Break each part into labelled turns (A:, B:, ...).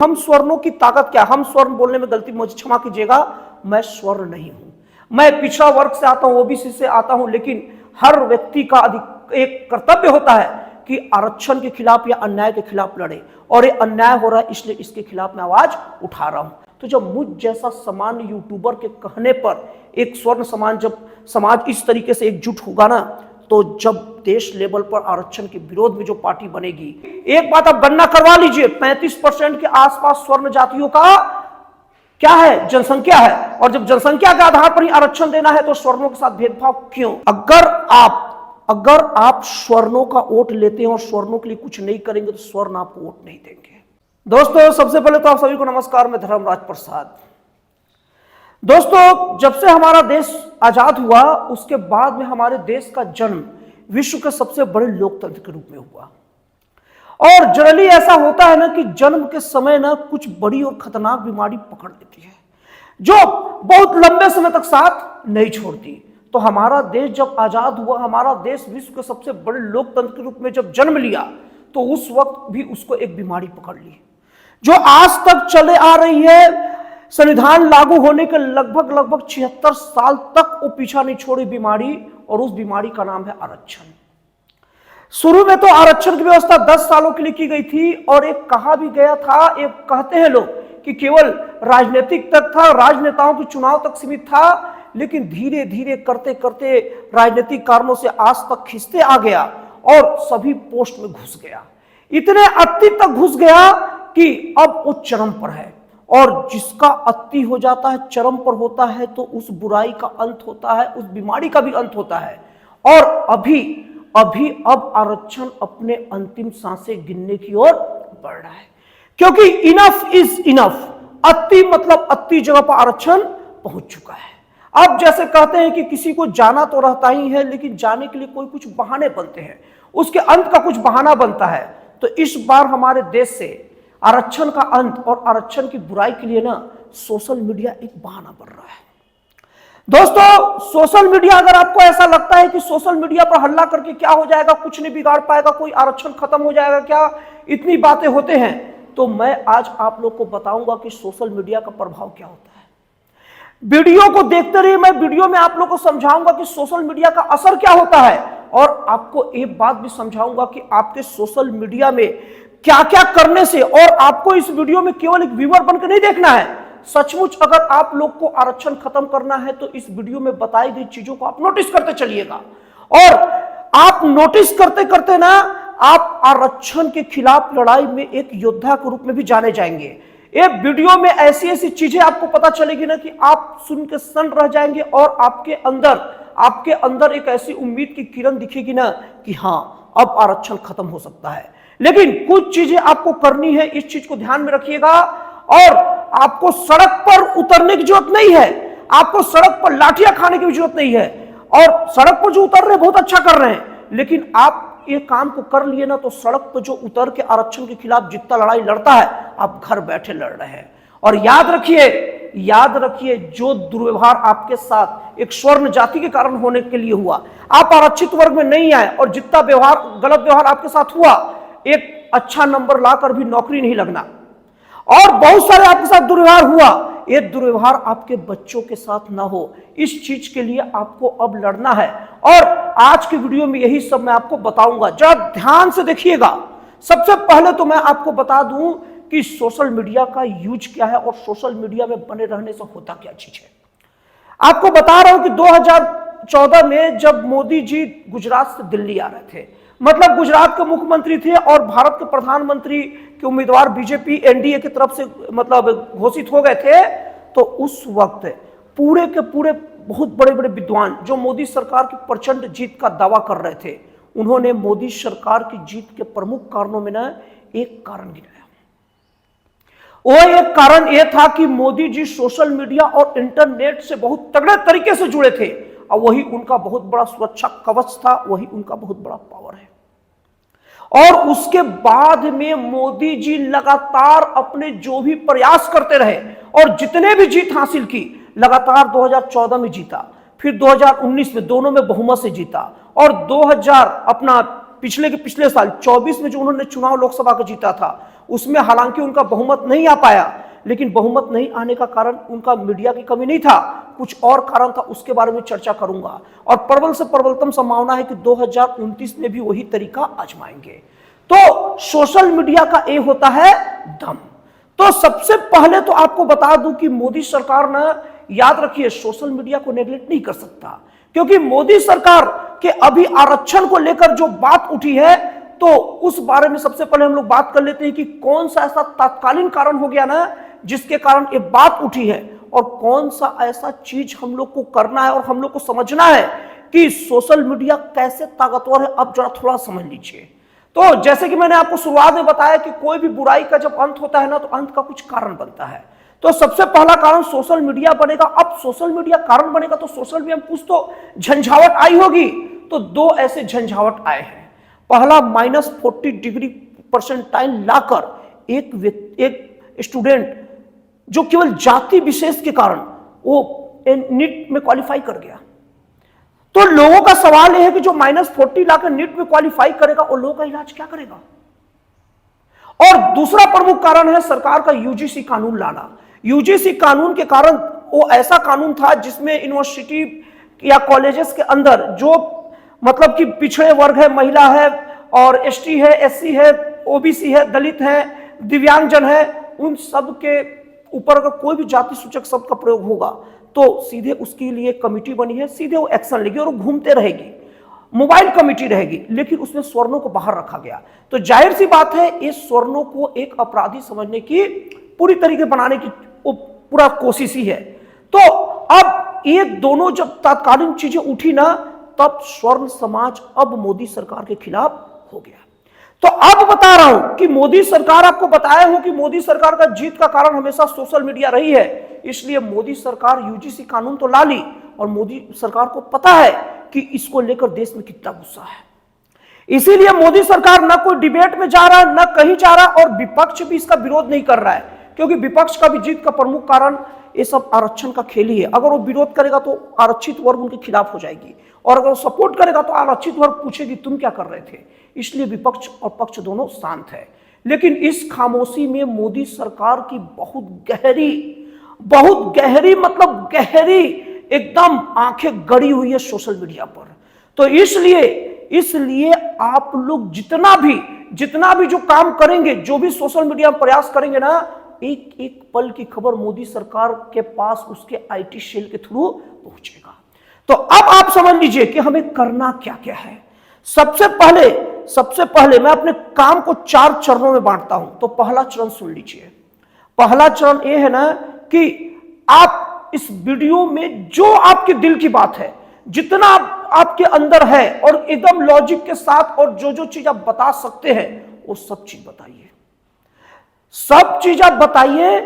A: हम स्वर्णों की ताकत क्या? हम स्वर्ण बोलने में गलती मुझे क्षमा कीजिएगा, मैं स्वर्ण नहीं हूं, मैं पिछड़ा वर्ग से आता हूं, ओबीसी से आता हूं, लेकिन हर व्यक्ति का एक कर्तव्य होता है कि आरक्षण के खिलाफ या अन्याय के खिलाफ लड़े, और ये अन्याय हो रहा है इसलिए इसके खिलाफ मैं आवाज उठा रहा हूं। तो जब मुझ जैसा सामान्य यूट्यूबर के कहने पर एक स्वर्ण समाज इस तरीके से एकजुट होगा ना, तो जब देश लेवल पर आरक्षण के विरोध में जो पार्टी बनेगी, एक बात आप गणना करवा लीजिए, 35% के आसपास स्वर्ण जातियों का क्या है? जनसंख्या है। और जब जनसंख्या के आधार पर ही आरक्षण देना है तो स्वर्णों के साथ भेदभाव क्यों? अगर आप स्वर्णों का वोट लेते हैं और स्वर्णों के लिए कुछ नहीं करेंगे तो स्वर्ण आपको वोट नहीं देंगे। दोस्तों, सबसे पहले तो आप सभी को नमस्कार, मैं धर्मराज प्रसाद। दोस्तों, जब से हमारा देश आजाद हुआ उसके बाद में हमारे देश का जन्म विश्व के सबसे बड़े लोकतंत्र के रूप में हुआ। और जनरली ऐसा होता है ना कि जन्म के समय ना कुछ बड़ी और खतरनाक बीमारी पकड़ लेती है जो बहुत लंबे समय तक साथ नहीं छोड़ती। तो हमारा देश जब आजाद हुआ, हमारा देश विश्व के सबसे बड़े लोकतंत्र के रूप में जब जन्म लिया, तो उस वक्त भी उसको एक बीमारी पकड़ ली जो आज तक चले आ रही है। संविधान लागू होने के लगभग 76 साल तक वो पीछा नहीं छोड़ी बीमारी, और उस बीमारी का नाम है आरक्षण। शुरू में तो आरक्षण की व्यवस्था 10 सालों के लिए की गई थी, और एक कहा भी गया था, एक कहते हैं लोग कि केवल राजनीतिक तक था, राजनेताओं के चुनाव तक सीमित था, लेकिन धीरे धीरे करते करते राजनीतिक कारणों से आज तक खिंचते आ गया और सभी पोस्ट में घुस गया। इतने अति तक घुस गया कि अब वो चरम पर है, और जिसका अति हो जाता है, चरम पर होता है, तो उस बुराई का अंत होता है, उस बीमारी का भी अंत होता है। और अब आरक्षण अपने अंतिम सांसें गिनने की ओर बढ़ रहा है, क्योंकि इनफ इज इनफ। अति मतलब अति जगह पर आरक्षण पहुंच चुका है। अब जैसे कहते हैं कि किसी को जाना तो रहता ही है, लेकिन जाने के लिए कोई कुछ बहाने बनते हैं, उसके अंत का कुछ बहाना बनता है। तो इस बार हमारे देश से आरक्षण का अंत और आरक्षण की बुराई के लिए ना सोशल मीडिया एक बहाना बन रहा है। दोस्तों, सोशल मीडिया, अगर आपको ऐसा लगता है कि सोशल मीडिया पर हल्ला करके क्या हो जाएगा, कुछ नहीं बिगाड़ पाएगा, कोई आरक्षण खत्म हो जाएगा क्या, इतनी बातें होते हैं, तो मैं आज आप लोग को बताऊंगा कि सोशल मीडिया का प्रभाव क्या होता है। वीडियो को देखते रहिए, मैं वीडियो में आप लोग को समझाऊंगा कि सोशल मीडिया का असर क्या होता है, और आपको एक बात भी समझाऊंगा कि आपके सोशल मीडिया में क्या क्या करने से, और आपको इस वीडियो में केवल एक व्यूअर बनकर नहीं देखना है। सचमुच अगर आप लोग को आरक्षण खत्म करना है तो इस वीडियो में बताई गई चीजों को आप नोटिस करते चलिएगा, और आप नोटिस करते करते ना आप आरक्षण के खिलाफ लड़ाई में एक योद्धा के रूप में भी जाने जाएंगे। ये वीडियो में ऐसी ऐसी चीजें आपको पता चलेगी ना कि आप सुन के सन्न रह जाएंगे, और आपके अंदर एक ऐसी उम्मीद की किरण दिखेगी ना कि हां, अब आरक्षण खत्म हो सकता है। लेकिन कुछ चीजें आपको करनी है, इस चीज को ध्यान में रखिएगा। और आपको सड़क पर उतरने की जरूरत नहीं है, आपको सड़क पर लाठियां खाने की भी जरूरत नहीं है, और सड़क पर जो उतर रहे हैं बहुत अच्छा कर रहे हैं, लेकिन आप ये काम को कर लिए ना तो सड़क पर जो उतर के आरक्षण के खिलाफ जितना लड़ाई लड़ता है, आप घर बैठे लड़ रहे हैं। और याद रखिए जो दुर्व्यवहार आपके साथ एक स्वर्ण जाति के कारण होने के लिए हुआ, आप आरक्षित वर्ग में नहीं आए, और जितना गलत व्यवहार आपके साथ हुआ, एक अच्छा नंबर लाकर भी नौकरी नहीं लगना, और बहुत सारे आपके साथ दुर्व्यवहार हुआ, ये दुर्व्यवहार आपके बच्चों के साथ ना हो, इस चीज के लिए आपको अब लड़ना है। और आज की वीडियो में यही सब मैं आपको बताऊंगा, जरा ध्यान से देखिएगा। सबसे पहले तो मैं आपको बता दूं कि सोशल मीडिया का यूज क्या है, और सोशल मीडिया में बने रहने से होता क्या चीज है। आपको बता रहा हूं कि 2014 में जब मोदी जी गुजरात से दिल्ली आ रहे थे, मतलब गुजरात के मुख्यमंत्री थे और भारत के प्रधानमंत्री के उम्मीदवार बीजेपी एनडीए की तरफ से मतलब घोषित हो गए थे, तो उस वक्त पूरे के पूरे बहुत बड़े बड़े विद्वान जो मोदी सरकार की प्रचंड जीत का दावा कर रहे थे, उन्होंने मोदी सरकार की जीत के प्रमुख कारणों में ना एक कारण गिनाया। वो एक कारण यह था कि मोदी जी सोशल मीडिया और इंटरनेट से बहुत तगड़े तरीके से जुड़े थे, और वही उनका बहुत बड़ा सुरक्षा कवच था, वही उनका बहुत बड़ा पावर है। और उसके बाद में मोदी जी लगातार अपने जो भी प्रयास करते रहे, और जितने भी जीत हासिल की, लगातार 2014 में जीता, फिर 2019 में दोनों में बहुमत से जीता, और 2000 अपना पिछले साल 24 में जो उन्होंने चुनाव लोकसभा का जीता था, उसमें हालांकि उनका बहुमत नहीं आ पाया, लेकिन बहुमत नहीं आने का कारण उनका मीडिया की कमी नहीं था, कुछ और कारण था, उसके बारे में चर्चा करूंगा। और प्रबल से प्रबलतम संभावना है कि 2029 में भी वही तरीका आजमाएंगे। तो सोशल मीडिया का ए होता है दम। तो सबसे पहले तो आपको बता दूं कि मोदी सरकार ने, याद रखिए, सोशल मीडिया को नेगलेक्ट नहीं कर सकता, क्योंकि मोदी सरकार के अभी आरक्षण को लेकर जो बात उठी है, तो उस बारे में सबसे पहले हम लोग बात कर लेते हैं कि कौन सा ऐसा तात्कालीन कारण हो गया ना जिसके कारण ये बात उठी है, और कौन सा ऐसा चीज हम लोग को करना है और हम लोग को समझना है कि सोशल मीडिया कैसे ताकतवर है। अब जरा थोड़ा समझ लीजिए। तो जैसे कि मैंने आपको शुरुआत में बताया कि कोई भी बुराई का जब अंत होता है ना, तो अंत का कुछ कारण बनता है। तो सबसे पहला कारण सोशल मीडिया बनेगा। अब सोशल मीडिया कारण बनेगा तो सोशल मीडिया में कुछ तो झंझावट आई होगी। तो दो ऐसे झंझावट आए हैं। पहला, -40° लाकर एक स्टूडेंट जो केवल जाति विशेष के कारण वो नीट में क्वालिफाई कर गया। तो लोगों का सवाल यह है कि जो -40 लाकर नीट में क्वालिफाई करेगा, वो लोगों का इलाज क्या करेगा? और दूसरा प्रमुख कारण है सरकार का यूजीसी कानून लाना। यूजीसी कानून के कारण, वो ऐसा कानून था जिसमें यूनिवर्सिटी या कॉलेजेस के अंदर जो मतलब कि पिछड़े वर्ग है, महिला है और एसटी है, एससी है, ओबीसी है, दलित है, दिव्यांगजन है, उन सब के ऊपर अगर कोई भी जाति सूचक शब्द का प्रयोग होगा तो सीधे उसके लिए कमेटी बनी है, सीधे वो एक्शन लेगी और वो घूमते रहेगी, मोबाइल कमेटी रहेगी, लेकिन उसमें स्वर्णों को बाहर रखा गया। तो जाहिर सी बात है, इस स्वर्णों को एक अपराधी समझने की, पूरी तरीके बनाने की वो पूरा कोशिश ही है। तो अब ये दोनों जब तात्कालीन चीजें उठी ना, तब स्वर्ण समाज अब मोदी सरकार के खिलाफ हो गया। तो अब बता रहा हूं कि मोदी सरकार, आपको बताया हूं कि मोदी सरकार का जीत का कारण हमेशा सोशल मीडिया रही है। इसलिए मोदी सरकार यूजीसी कानून तो ला ली, और मोदी सरकार को पता है कि इसको लेकर देश में कितना गुस्सा है। इसीलिए मोदी सरकार ना कोई डिबेट में जा रहा है, ना कहीं जा रहा है, और विपक्ष भी इसका विरोध नहीं कर रहा है, क्योंकि विपक्ष का भी जीत का प्रमुख कारण ये सब आरक्षण का खेल ही है। अगर वो विरोध करेगा तो आरक्षित वर्ग उनके खिलाफ हो जाएगी, और अगर वो सपोर्ट करेगा तो आरक्षित वर्ग पूछेगी तुम क्या कर रहे थे। इसलिए विपक्ष और पक्ष दोनों शांत है। लेकिन इस खामोशी में मोदी सरकार की बहुत गहरी मतलब गहरी एकदम आंखें गड़ी हुई है सोशल मीडिया पर। तो इसलिए आप लोग जितना भी जो काम करेंगे, जो भी सोशल मीडिया में प्रयास करेंगे ना, एक एक पल की खबर मोदी सरकार के पास उसके आईटी सेल के थ्रू पहुंचेगा। तो अब आप समझ लीजिए कि हमें करना क्या क्या है। सबसे पहले मैं अपने काम को 4 चरणों में बांटता हूं। तो पहला चरण सुन लीजिए। पहला चरण यह है ना कि आप इस वीडियो में जो आपके दिल की बात है, जितना आपके अंदर है, और एकदम लॉजिक के साथ, और जो चीज आप बता सकते हैं वो सब चीज बताइए। सब चीज आप बताइए,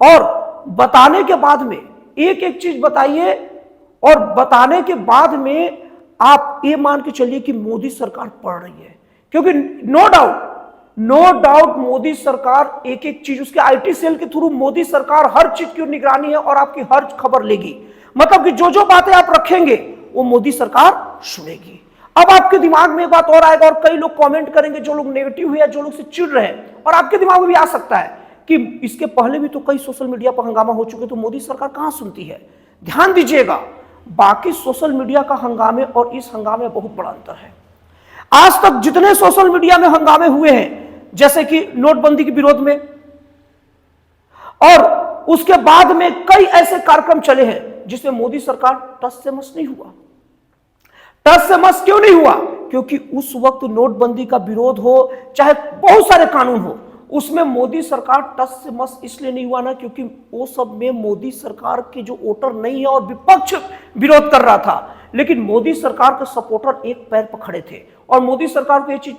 A: और बताने के बाद में एक एक चीज बताइए, और बताने के बाद में आप ये मान के चलिए कि मोदी सरकार पढ़ रही है। क्योंकि नो डाउट मोदी सरकार एक एक चीज, उसके आईटी सेल के थ्रू मोदी सरकार हर चीज की निगरानी है और आपकी हर खबर लेगी। मतलब कि जो बातें आप रखेंगे वो मोदी सरकार सुनेगी। अब आपके दिमाग में एक बात और आएगा, और कई लोग कमेंट करेंगे, जो लोग नेगेटिव है या जो लोग से चिढ़ रहे हैं, और आपके दिमाग में भी आ सकता है कि इसके पहले भी तो कई सोशल मीडिया पर हंगामा हो चुके, तो मोदी सरकार कहां सुनती है। ध्यान दीजिएगा, बाकी सोशल मीडिया का हंगामे और इस हंगामे में बहुत बड़ा अंतर है। आज तक जितने सोशल मीडिया में हंगामे हुए हैं, जैसे कि नोटबंदी के विरोध में, और उसके बाद में कई ऐसे कार्यक्रम चले हैं जिसमें मोदी सरकार टस से मस नहीं हुआ। टस से मस क्यों नहीं हुआ? क्योंकि उस वक्त नोटबंदी का विरोध हो, चाहे बहुत सारे कानून हो, उसमें मोदी सरकार टस से मस इसलिए नहीं हुआ ना, क्योंकि वो सब में मोदी सरकार के जो वोटर नहीं है और विपक्ष विरोध कर रहा था। लेकिन मोदी सरकार के सपोर्टर एक पैर पर खड़े थे, और मोदी सरकार को ये चीज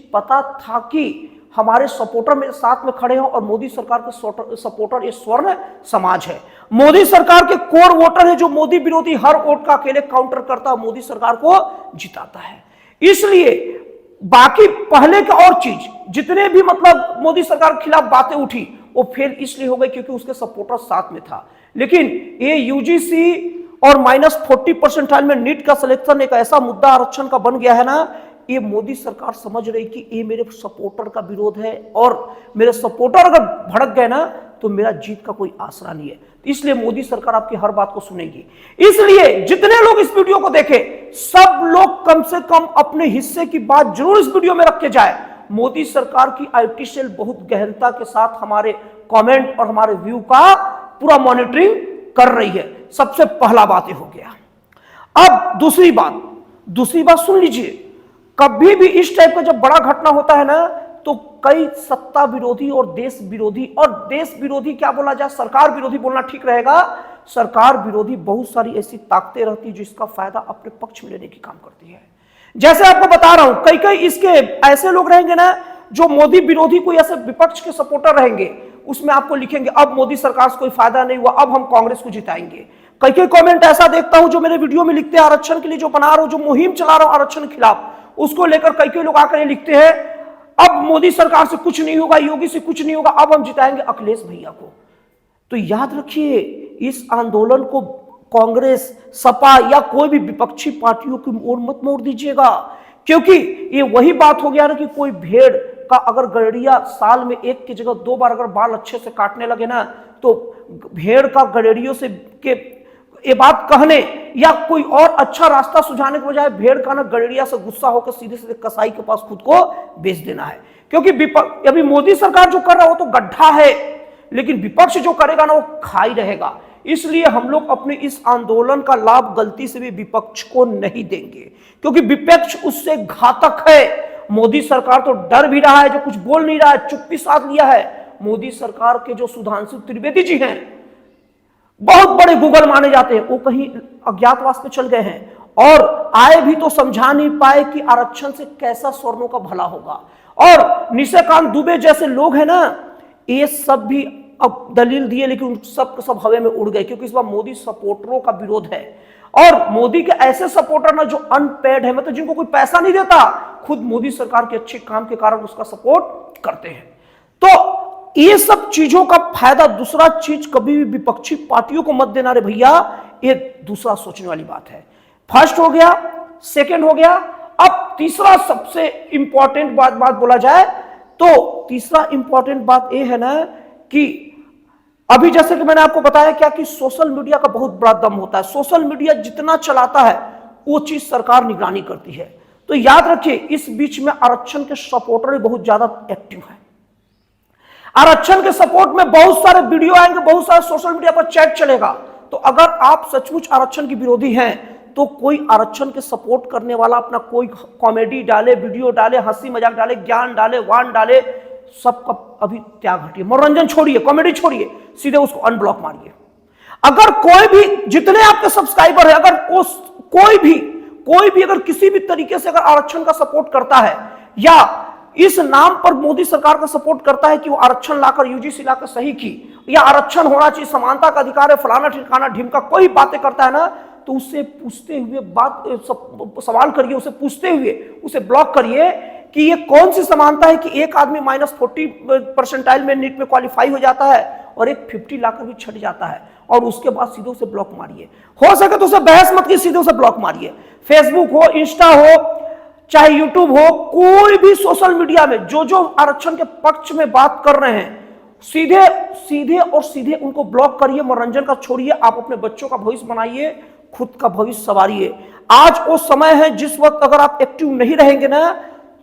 A: पता था कि हमारे सपोर्टर मेरे साथ में खड़े हैं, और मोदी सरकार के सपोर्टर ये स्वर्ण समाज है। मोदी सरकार के कोर वोटर है, जो मोदी विरोधी हर वोट का अकेले काउंटर करता, मोदी सरकार को जिताता है। इसलिए बाकी पहले का और चीज, जितने भी मतलब मोदी सरकार के खिलाफ बातें उठी, वो फेल इसलिए हो गई क्योंकि उसके सपोर्टर साथ में था। लेकिन ये यूजीसी और -40% में नीट का सिलेक्शन एक ऐसा मुद्दा आरक्षण का बन गया है ना, ये मोदी सरकार समझ रही कि ये मेरे सपोर्टर का विरोध है और मेरे सपोर्टर अगर भड़क गए ना तो मेरा जीत का कोई आसरा नहीं है। इसलिए मोदी सरकार आपकी हर बात को सुनेगी। इसलिए जितने लोग इस वीडियो को देखें, सब लोग कम से कम अपने हिस्से की बात जरूर इस वीडियो में रख के जाए। मोदी सरकार की आईटी सेल बहुत गहनता के साथ हमारे कमेंट और हमारे व्यू का पूरा मॉनिटरिंग कर रही है। सबसे पहला बात ये हो गया। अब दूसरी बात सुन लीजिए। कभी भी इस टाइप का जब बड़ा घटना होता है ना तो कई सत्ता विरोधी और देश विरोधी क्या बोला जाए, सरकार विरोधी बोलना ठीक रहेगा। सरकार विरोधी बहुत सारी ऐसी ताकतें रहती है जो इसका फायदा अपने पक्ष में लेने की काम करती है। जैसे आपको बता रहा हूं, कई इसके ऐसे लोग रहेंगे ना जो मोदी विरोधी कोई ऐसे विपक्ष के सपोर्टर रहेंगे, उसमें आपको लिखेंगे अब मोदी सरकार से कोई फायदा नहीं हुआ, अब हम कांग्रेस को जिताएंगे। कई कमेंट ऐसा देखता हूं जो मेरे वीडियो में लिखते हैं, आरक्षण के लिए जो बना रहा हूं, जो मुहिम चला रहा हूं आरक्षण के खिलाफ, उसको लेकर कई लोग आकर लिखते हैं अब मोदी सरकार से कुछ नहीं होगा, योगी से कुछ नहीं होगा, अब हम जिताएंगे अखिलेश भैया को। तो याद रखिए, इस आंदोलन को कांग्रेस, सपा या कोई भी विपक्षी पार्टियों की ओर मत मोड़ दीजिएगा, क्योंकि ये वही बात हो गया ना कि कोई भेड़ का अगर गड़ेड़िया साल में एक की जगह 2 बार अगर बाल अच्छे से काटने लगे ना तो भेड़ का गड़ेड़ियों से के ये बात कहने या कोई और अच्छा रास्ता सुझाने के बजाय भेड़ का ना गड़ेड़िया से गुस्सा होकर सीधे सीधे कसाई के पास खुद को बेच देना है। क्योंकि अभी मोदी सरकार जो कर रहा है वो तो गड्ढा है, लेकिन विपक्ष जो करेगा ना वो खाई रहेगा। इसलिए हम लोग अपने इस आंदोलन का लाभ गलती से भी विपक्ष को नहीं देंगे, क्योंकि विपक्ष उससे घातक है। मोदी सरकार तो डर भी रहा है, जो कुछ बोल नहीं रहा है, चुप्पी साध लिया है। मोदी सरकार के जो सुधांशु त्रिवेदी जी हैं, बहुत बड़े गूगल माने जाते हैं, वो कहीं अज्ञातवास में चल गए हैं और आए भी तो समझा नहीं पाए कि आरक्षण से कैसा स्वर्णों का भला होगा। और निशिकांत दुबे जैसे लोग हैं ना, ये सब भी अब दलील दिए, लेकिन सब हवा में उड़ गए, क्योंकि इस बार मोदी सपोर्टरों का विरोध है। और मोदी के ऐसे सपोर्टर ना जो अनपेड है, मतलब जिनको कोई पैसा नहीं देता, खुद मोदी सरकार के अच्छे काम के कारण उसका सपोर्ट करते हैं। तो ये सब चीजों का फायदा, दूसरा चीज कभी भी विपक्षी पार्टियों को मत देना रे भैया, ये दूसरा सोचने वाली बात है। फर्स्ट हो गया, सेकंड हो गया। अब तीसरा सबसे इंपॉर्टेंट बात बोला जाए तो तीसरा इंपॉर्टेंट बात यह है ना कि अभी जैसे कि मैंने आपको बताया क्या कि सोशल मीडिया का बहुत बड़ा दम होता है। सोशल मीडिया जितना चलाता है वो चीज सरकार निगरानी करती है। तो याद रखिए, इस बीच में आरक्षण के सपोर्टर बहुत ज्यादा एक्टिव है। आरक्षण के सपोर्ट में बहुत सारे वीडियो आएंगे, बहुत सारे सोशल मीडिया पर चैट चलेगा। तो अगर आप सचमुच आरक्षण की विरोधी हैं तो कोई आरक्षण के सपोर्ट करने वाला अपना कोई कॉमेडी डाले, वीडियो डाले, हंसी मजाक डाले, ज्ञान डाले, वान डाले, सबका अभी त्याग हटिए। मनोरंजन छोड़िए, कॉमेडी छोड़िए, सीधे उसको अनब्लॉक मारिए। अगर कोई भी, जितने आपके सब्सक्राइबर है, अगर कोई भी अगर किसी भी तरीके से अगर आरक्षण का सपोर्ट करता है या इस नाम पर मोदी सरकार का सपोर्ट करता है कि वो आरक्षण लाकर, यूजीसी लाकर सही की, या आरक्षण होना चाहिए, समानता का अधिकार है, फलाना ठिकाना ढिमका, कोई बातें करता है ना, तो उससे पूछते हुए सवाल करिए, उसे पूछते हुए उसे ब्लॉक करिए कि ये कौन सी समानता है कि एक आदमी -40% में नीट में क्वालिफाई हो जाता है और एक 50 लाकर भी छट जाता है, और उसके बाद सीधे उसे ब्लॉक मारिए। हो सके तो उसे बहस मत कीजिए, सीधे उसे ब्लॉक मारिए। फेसबुक हो, इंस्टा हो, चाहे यूट्यूब हो, कोई भी सोशल मीडिया में जो आरक्षण के पक्ष में बात कर रहे हैं, सीधे उनको ब्लॉक करिए। मनोरंजन का छोड़िए, आप अपने बच्चों का भविष्य बनाइए, खुद का भविष्य संवारिए। आज वो समय है जिस वक्त अगर आप एक्टिव नहीं रहेंगे ना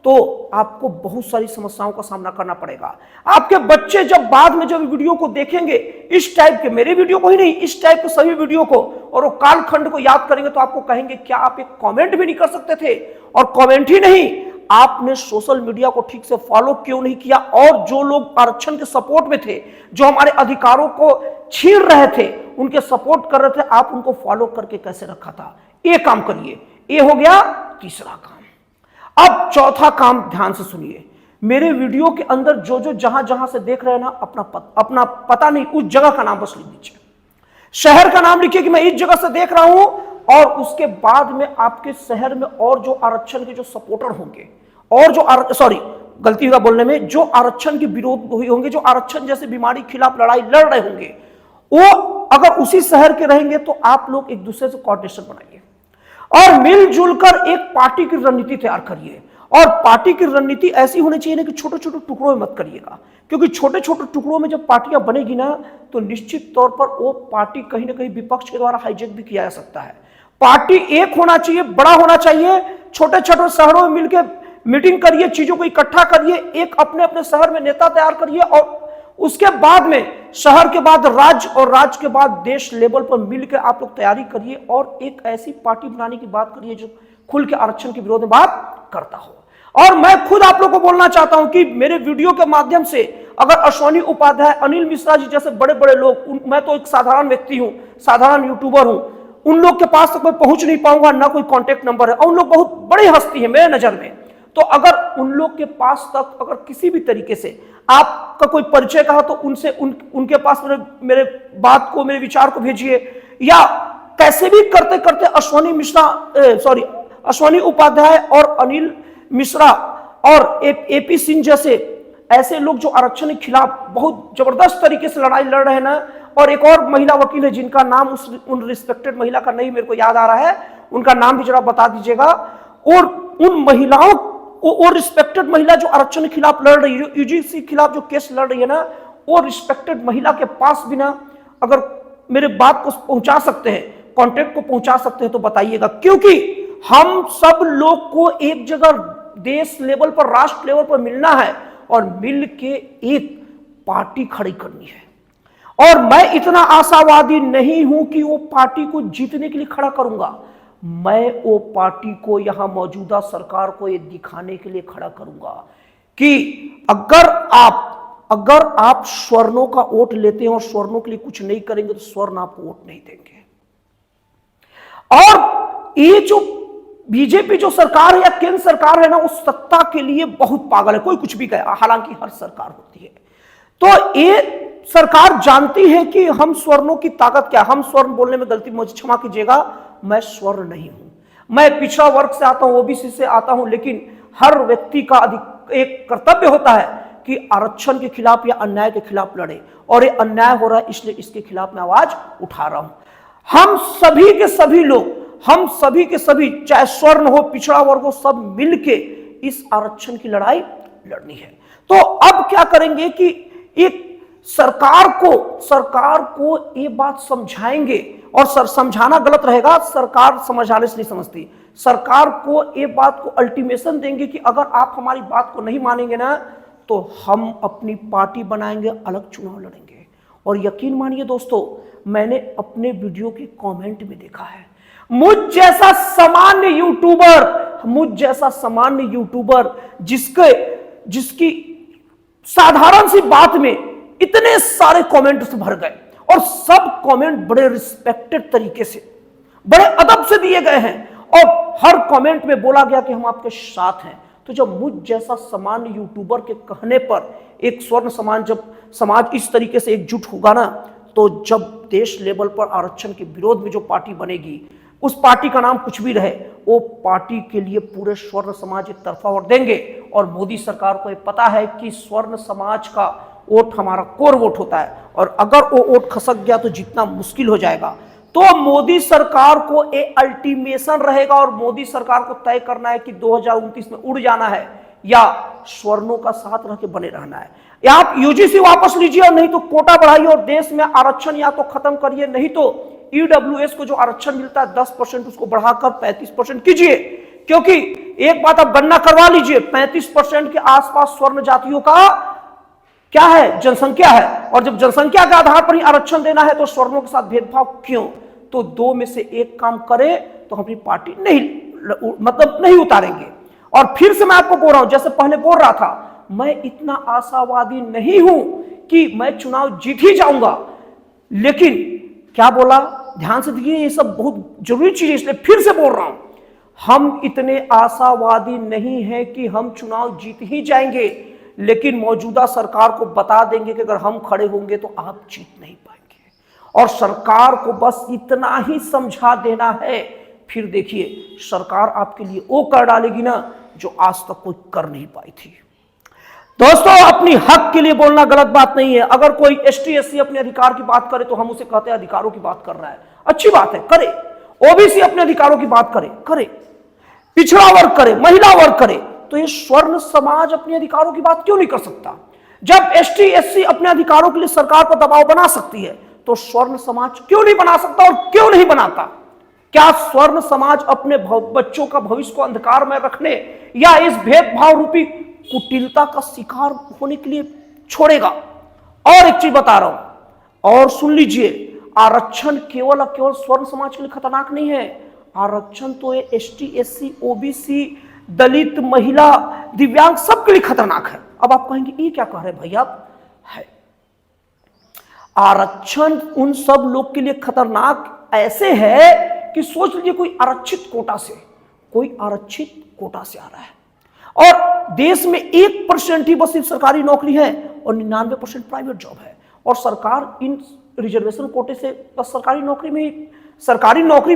A: तो आपको बहुत सारी समस्याओं का सामना करना पड़ेगा। आपके बच्चे जब बाद में जब वीडियो को देखेंगे, इस टाइप के, मेरे वीडियो को ही नहीं, इस टाइप के सभी वीडियो को, और वो कालखंड को याद करेंगे तो आपको कहेंगे क्या आप एक कमेंट भी नहीं कर सकते थे? और कमेंट ही नहीं, आपने सोशल मीडिया को ठीक से फॉलो क्यों नहीं किया? और जो लोग आरक्षण के सपोर्ट में थे, जो हमारे अधिकारों को छीन रहे थे, उनके सपोर्ट कर रहे थे, आप उनको फॉलो करके कैसे रखा था? ये काम करिए। ये हो गया तीसरा काम। अब चौथा काम ध्यान से सुनिए। मेरे वीडियो के अंदर जो जहां से देख रहे हैं ना, अपना पता नहीं, उस जगह का नाम बस लिख दीजिए। शहर का नाम लिखिए कि मैं इस जगह से देख रहा हूं, और उसके बाद में आपके शहर में और जो आरक्षण के जो सपोर्टर होंगे, और जो गलती हुआ बोलने में, जो आरक्षण के विरोध हुए होंगे, जो आरक्षण जैसे बीमारी के खिलाफ लड़ाई लड़ रहे होंगे, वो अगर उसी शहर के रहेंगे तो आप लोग एक दूसरे से कोऑर्डिनेशन बनाइए और मिलजुल कर एक पार्टी की रणनीति तैयार करिए। और पार्टी की रणनीति ऐसी होनी चाहिए ना कि छोटे छोटे टुकड़ों में मत करिएगा, क्योंकि छोटे छोटे टुकड़ों में जब पार्टियां बनेगी ना तो निश्चित तौर पर वो पार्टी कहीं ना कहीं विपक्ष के द्वारा हाईजैक भी किया जा सकता है। पार्टी एक होना चाहिए, बड़ा होना चाहिए। छोटे छोटे शहरों में मिलकर मीटिंग करिए, चीजों को इकट्ठा करिए, एक अपने अपने शहर में नेता तैयार करिए और उसके बाद में शहर के बाद राज्य और राज्य के बाद देश लेवल पर मिलकर आप लोग तैयारी करिए और एक ऐसी पार्टी बनाने की बात करिए जो खुल के आरक्षण के विरोध में बात करता हो। और मैं खुद आप लोग को बोलना चाहता हूं कि मेरे वीडियो के माध्यम से अगर अश्वनी उपाध्याय, अनिल मिश्रा जी जैसे बड़े बड़े लोग, मैं तो एक साधारण व्यक्ति हूं, साधारण यूट्यूबर हूं, उन लोग के पास तक मैं पहुंच नहीं पाऊंगा, ना कोई कांटेक्ट नंबर है, और उन लोग बहुत बड़ी हस्ती है मेरे नजर में। तो अगर उन लोग के पास तक अगर किसी भी तरीके से आपका कोई परिचय कहा तो उनसे उनके पास मेरे बात को, मेरे विचार को भेजिए, या कैसे भी करते करते अश्वनी उपाध्याय और अनिल मिश्रा और एपी सिंह जैसे ऐसे लोग जो आरक्षण के खिलाफ बहुत जबरदस्त तरीके से लड़ाई लड़ रहे हैं ना, और एक और महिला वकील है जिनका नाम उन रिस्पेक्टेड महिला का नहीं मेरे को याद आ रहा है, उनका नाम भी जरा बता दीजिएगा। और उन महिलाओं और रिस्पेक्टेड महिला जो आरक्षण के खिलाफ लड़ रही है, यूजीसी के खिलाफ जो केस लड़ रही है ना, और रिस्पेक्टेड महिला के पास भी ना अगर मेरे बात को पहुंचा सकते हैं, कॉन्टेक्ट को पहुंचा सकते हैं तो बताइएगा, क्योंकि हम सब लोग को एक जगह देश लेवल पर, राष्ट्र लेवल पर मिलना है और मिल के एक पार्टी खड़ी करनी है। और मैं इतना आशावादी नहीं हूं कि वो पार्टी को जीतने के लिए खड़ा करूंगा, मैं वो पार्टी को, यहां मौजूदा सरकार को ये दिखाने के लिए खड़ा करूंगा कि अगर आप स्वर्णों का वोट लेते हैं और स्वर्णों के लिए कुछ नहीं करेंगे तो स्वर्ण आपको वोट नहीं देंगे। और ये जो बीजेपी जो सरकार है या केंद्र सरकार है ना, उस सत्ता के लिए बहुत पागल है, कोई कुछ भी कहे, हालांकि हर सरकार होती है। तो ये सरकार जानती है कि हम स्वर्णों की ताकत क्या, हम स्वर्ण बोलने में गलती मुझे क्षमा कीजिएगा, मैं स्वर्ण नहीं हूं, मैं पिछड़ा वर्ग से आता हूं, ओबीसी से आता हूं, लेकिन हर व्यक्ति का एक कर्तव्य होता है कि आरक्षण के खिलाफ या अन्याय के खिलाफ लड़े, और ये अन्याय हो रहा है इसलिए इसके खिलाफ मैं आवाज उठा रहा हूं। हम सभी के सभी लोग, हम सभी के सभी, चाहे स्वर्ण हो, पिछड़ा वर्ग हो, सब मिलके इस आरक्षण की लड़ाई लड़नी है। तो अब क्या करेंगे कि एक सरकार को ये बात समझाएंगे, और समझाना गलत रहेगा, सरकार समझाने से नहीं समझती, सरकार को ये बात को अल्टीमेशन देंगे कि अगर आप हमारी बात को नहीं मानेंगे ना तो हम अपनी पार्टी बनाएंगे, अलग चुनाव लड़ेंगे। और यकीन मानिए दोस्तों, मैंने अपने वीडियो के कमेंट में देखा है, मुझ जैसा सामान्य यूट्यूबर जिसकी साधारण सी बात में इतने सारे कमेंट्स भर गए, और सब कमेंट बड़े रिस्पेक्टेड तरीके से, बड़े अदब से दिए गए हैं, और हर कमेंट में बोला गया कि हम आपके साथ हैं। तो जब मुझ जैसा सामान्य यूट्यूबर के कहने पर एक स्वर्ण समाज इस तरीके से एकजुट होगा ना, तो जब देश लेवल पर आरक्षण के विरोध में जो पार्टी बनेगी, उस पार्टी का नाम कुछ भी रहे, वो पार्टी के लिए पूरे स्वर्ण समाज एक तरफा वोट देंगे। और मोदी सरकार को ये पता है कि स्वर्ण समाज का वोट हमारा कोर वोट होता है, और अगर वो वोट खसक गया तो जितना मुश्किल हो जाएगा। तो मोदी सरकार को एक अल्टीमेशन रहेगा, और मोदी सरकार को तय करना है कि 2029 में उड़ जाना है या स्वर्णों का साथ रह के बने रहना है। या आप यूजीसी वापस लीजिए, और नहीं तो कोटा बढ़ाइए और देश में आरक्षण या तो खत्म करिए, नहीं तो ईडब्ल्यूएस को जो आरक्षण मिलता है 10% उसको बढ़ाकर 35% कीजिए। क्योंकि एक बात आप गणना करवा लीजिए, 35% के आसपास स्वर्ण जातियों का क्या है, जनसंख्या है, और जब जनसंख्या के आधार पर ही आरक्षण देना है तो स्वर्णों के साथ भेदभाव क्यों? तो दो में से एक काम करे तो हम अपनी पार्टी नहीं उतारेंगे। और फिर से मैं आपको बोल रहा हूं, जैसे पहले बोल रहा था, मैं इतना आशावादी नहीं हूं कि मैं चुनाव जीत ही जाऊंगा, लेकिन क्या बोला, ध्यान से देखिए, ये सब बहुत जरूरी चीज है, इसलिए फिर से बोल रहा हूं, हम इतने आशावादी नहीं हैं कि हम चुनाव जीत ही जाएंगे, लेकिन मौजूदा सरकार को बता देंगे कि अगर हम खड़े होंगे तो आप जीत नहीं पाएंगे। और सरकार को बस इतना ही समझा देना है, फिर देखिए सरकार आपके लिए वो कर डालेगी ना जो आज तक कोई कर नहीं पाई थी। दोस्तों, अपनी हक के लिए बोलना गलत बात नहीं है। अगर कोई एसटी एससी अपने अधिकार की बात करे तो हम उसे कहते हैं अधिकारों की बात कर रहा है, अच्छी बात है, करे। ओबीसी अपने अधिकारों की बात करे, पिछड़ा वर्ग करे, महिला वर्ग करे, तो ये स्वर्ण समाज अपने अधिकारों की बात क्यों नहीं कर सकता? जब एसटी एससी अपने अधिकारों के लिए सरकार पर दबाव बना सकती है, तो स्वर्ण समाज क्यों नहीं बना सकता और क्यों नहीं बनाता? क्या स्वर्ण समाज अपने बच्चों का भविष्य को अंधकार में रखने या इस भेदभाव रूपी कुटिलता का शिकार होने के लिए छोड़ेगा? और एक चीज बता रहा हूं, और सुन लीजिए, आरक्षण केवल स्वर्ण समाज के लिए खतरनाक नहीं है। आरक्षण तो ये एसटी एससी ओबीसी दलित महिला दिव्यांग सबके लिए खतरनाक है। अब आप कहेंगे ये क्या कह रहे हैं भैया? है आरक्षण उन सब लोग के लिए खतरनाक ऐसे है कि सोच लीजिए कोई आरक्षित कोटा से आ रहा है और देश में 1% ही बस सिर्फ सरकारी नौकरी है और 99% प्राइवेट जॉब है, और सरकार इन रिजर्वेशन कोटे से बस सरकारी नौकरी में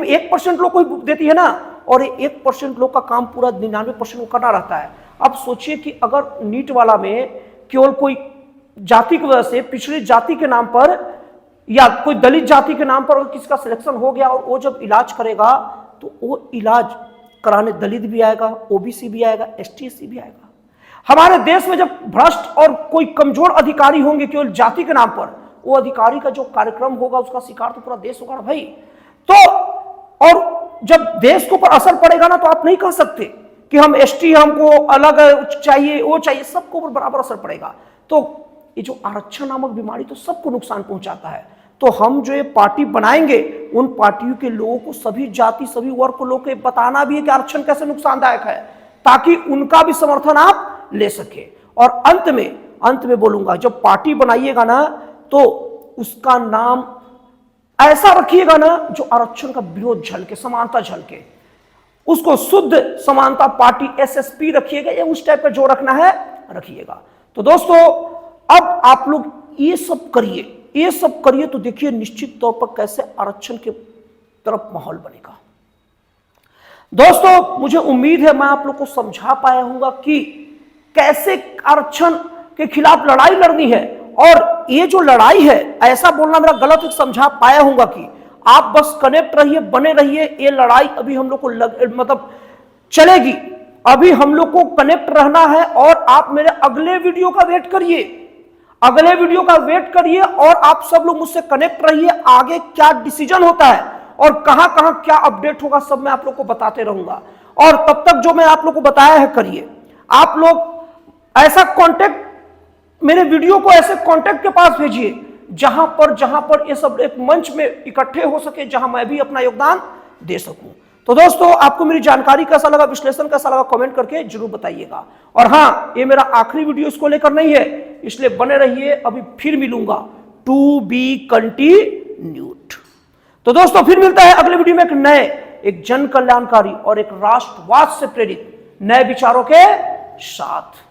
A: 1% लोग को देती है ना, और 1% लोग का काम पूरा 99% को करना रहता है। अब सोचिए कि अगर नीट वाला में केवल कोई जाति की वजह से, पिछड़ी जाति के नाम पर या कोई दलित जाति के नाम पर अगर किसी का सिलेक्शन हो गया और वो जब इलाज करेगा तो वो इलाज कराने दलित भी आएगा, ओबीसी भी आएगा, एसटी एससी भी आएगा। हमारे देश में जब भ्रष्ट और कोई कमजोर अधिकारी होंगे केवल जाति के नाम पर, वो अधिकारी का जो कार्यक्रम होगा उसका शिकार तो पूरा देश होगा ना भाई। तो और जब देश के ऊपर असर पड़ेगा ना, तो आप नहीं कह सकते कि हम एसटी हमको अलग चाहिए, वो चाहिए, सबको ऊपर बराबर असर पड़ेगा। तो ये जो आरक्षण नामक बीमारी तो सबको नुकसान पहुंचाता है। तो हम जो ये पार्टी बनाएंगे, उन पार्टियों के लोगों को, सभी जाति सभी वर्ग को लोग को बताना भी है कि आरक्षण कैसे नुकसानदायक है, ताकि उनका भी समर्थन आप ले सके। और अंत में बोलूंगा, जब पार्टी बनाइएगा ना तो उसका नाम ऐसा रखिएगा ना जो आरक्षण का विरोध झलके, समानता झलके, उसको शुद्ध समानता पार्टी एसएसपी रखिएगा, या उस टाइप का जो रखना है रखिएगा। तो दोस्तों अब आप लोग ये सब करिए तो देखिए निश्चित तौर पर कैसे आरक्षण के तरफ माहौल बनेगा। दोस्तों मुझे उम्मीद है मैं आप लोग को समझा पाया हूंगा कि कैसे आरक्षण के खिलाफ लड़ाई लड़नी है, और ये जो लड़ाई है, ऐसा बोलना मेरा गलत है, समझा पाया हूंगा कि आप बस कनेक्ट रहिए, बने रहिए। ये लड़ाई अभी हम लोग को मतलब चलेगी, अभी हम लोग को कनेक्ट रहना है। और आप मेरे अगले वीडियो का वेट करिए, और आप सब लोग मुझसे कनेक्ट रहिए। आगे क्या डिसीजन होता है और कहां कहां क्या अपडेट होगा, सब मैं आप लोग को बताते रहूंगा। और तब तक जो मैं आप लोग को बताया है करिए। आप लोग ऐसा कांटेक्ट, मेरे वीडियो को ऐसे कांटेक्ट के पास भेजिए जहां पर ये सब एक मंच में इकट्ठे हो सके, जहां मैं भी अपना योगदान दे सकूं। तो दोस्तों आपको मेरी जानकारी कैसा लगा, विश्लेषण कैसा लगा, कमेंट करके जरूर बताइएगा। और हाँ, ये मेरा आखिरी वीडियो इसको लेकर नहीं है, इसलिए बने रहिए, अभी फिर मिलूंगा। To be continued. तो दोस्तों फिर मिलता है अगले वीडियो में एक जन कल्याणकारी और एक राष्ट्रवाद से प्रेरित नए विचारों के साथ।